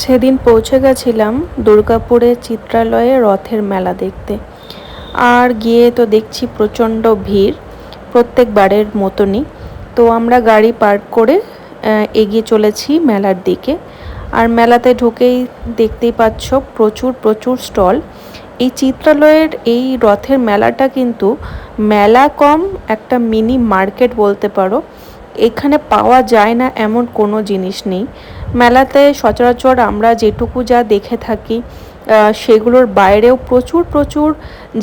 সেদিন পৌঁছে গেছিলাম দুর্গাপুরে চিত্রালয়ে রথের মেলা দেখতে। আর গিয়ে তো দেখছি প্রচণ্ড ভিড়, প্রত্যেকবারের মতনই। তো আমরা গাড়ি পার্ক করে এগিয়ে চলেছি মেলার দিকে। আর মেলাতে ঢুকেই দেখতেই পাচ্ছ প্রচুর প্রচুর স্টল। এই চিত্রালয়ের এই রথের মেলাটা কিন্তু মেলা কম একটা মিনি মার্কেট বলতে পারো। এখানে পাওয়া যায় না এমন কোনো জিনিস নেই। মেলাতে সচরাচর আমরা যেটুকু যা দেখে থাকি সেগুলোর বাইরেও প্রচুর প্রচুর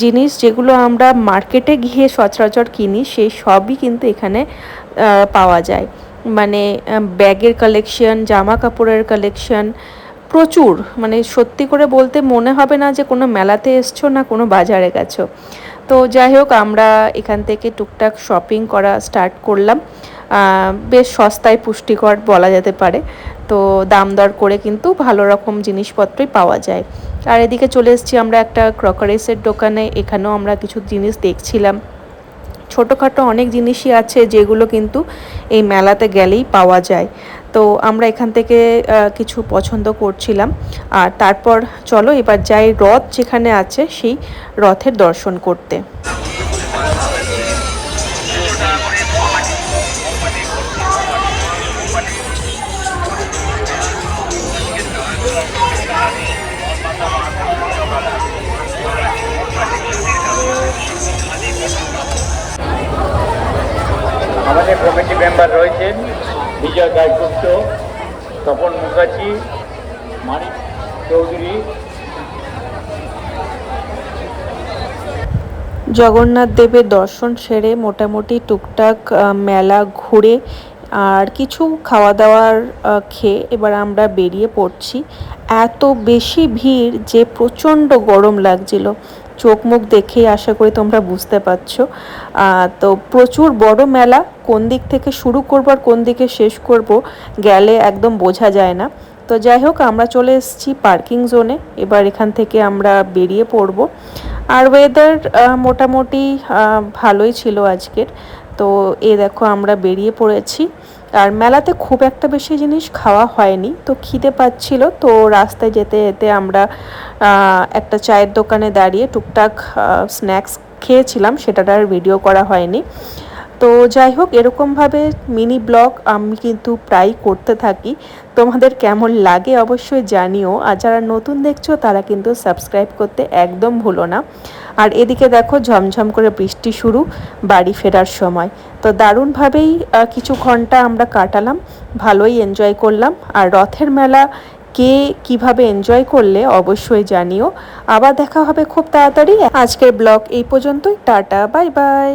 জিনিস যেগুলো আমরা মার্কেটে গিয়ে সচরাচর কিনি সেই সবই কিন্তু এখানে পাওয়া যায়। মানে ব্যাগের কালেকশন, জামা কাপড়ের কালেকশন প্রচুর। মানে সত্যি করে বলতে মনে হবে না যে কোনো মেলাতে এসছো না কোনো বাজারে গেছো। তো যাই হোক, আমরা এখান থেকে টুকটাক শপিং করা স্টার্ট করলাম। বেশ সস্তায় পুষ্টিকর বলা যেতে পারে। তো দাম দর করে কিন্তু ভালো রকম জিনিসপত্রই পাওয়া যায়। আর এদিকে চলে এসেছি আমরা একটা ক্রকারিসের দোকানে। এখানেও আমরা কিছু জিনিস দেখছিলাম। ছোটোখাটো অনেক জিনিসই আছে যেগুলো কিন্তু এই মেলাতে গেলেই পাওয়া যায়। তো আমরা এখান থেকে কিছু পছন্দ করছিলাম। আর তারপর চলো এবার যাই রথ যেখানে আছে সেই রথের দর্শন করতে। আমাদের কমিটি মেম্বার রয়েছেন বিজয় দাসগুপ্ত, তপন মুখার্জি, মানিক চৌধুরী। জগন্নাথ দেবের দর্শন সেরে মোটামুটি টুকটাক মেলা ঘুরে আর কিছু খাওয়া দাওয়ার খেয়ে এবার আমরা বেরিয়ে পড়ছি। এত বেশি ভিড় যে প্রচণ্ড গরম লাগছিল। চোখ মুখ দেখেই আশা করি তোমরা বুঝতে পারছো। তো প্রচুর বড় মেলা, কোন দিক থেকে শুরু করব আর কোন দিকে শেষ করব গেলে একদম বোঝা যায় না। তো যাই হোক, আমরা চলে এসেছি পার্কিং জোনে। এবার এখান থেকে আমরা বেরিয়ে পড়ব। আর ওয়েদার মোটামুটি ভালোই ছিল আজকের। তো দেখো আমরা বেরিয়ে পড়েছি। আর মেলাতে খুব একটা বেশি জিনিস খাওয়া হয়নি, তো খিদে পাচ্ছিল। তো রাস্তায় যেতে যেতে আমরা একটা চায়ের দোকানে দাঁড়িয়ে টুকটাক স্ন্যাক্স খেয়েছিলাম, সেটার আর ভিডিও করা হয়নি। তো যাই হোক, এরকমভাবে মিনি ব্লগ আমি কিন্তু প্রায় করতে থাকি। তোমাদের কেমন লাগে অবশ্যই জানিও। আর যারা নতুন দেখছো তারা কিন্তু সাবস্ক্রাইব করতে একদম ভুলো না। আর এদিকে দেখো ঝমঝম করে বৃষ্টি শুরু বাড়ি ফেরার সময়। তো দারুণভাবেই কিছু ঘন্টা আমরা কাটালাম, ভালোই এনজয় করলাম। আর রথের মেলা কে কিভাবে এনজয় করলে অবশ্যই জানিও। আবার দেখা হবে খুব তাড়াতাড়ি। আজকের ব্লগ এই পর্যন্তই। Tata, bye bye.